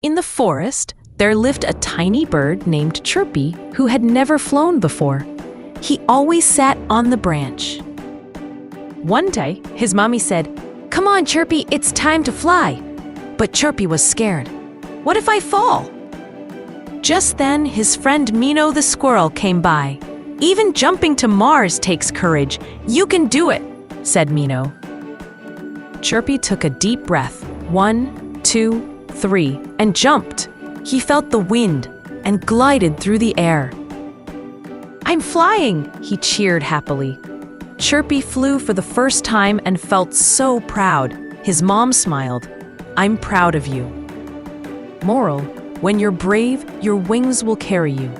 In the forest, there lived a tiny bird named Chirpy who had never flown before. He always sat on the branch. One day, his mommy said, "Come on, Chirpy, it's time to fly." But Chirpy was scared. "What if I fall?" Just then, his friend Mino the squirrel came by. "Even jumping to Mars takes courage. You can do it," said Mino. Chirpy took a deep breath, 1, 2, 3, and jumped. He felt the wind and glided through the air. "I'm flying," he cheered happily. Chirpy flew for the first time and felt so proud. His mom smiled. "I'm proud of you." Moral: when you're brave, your wings will carry you.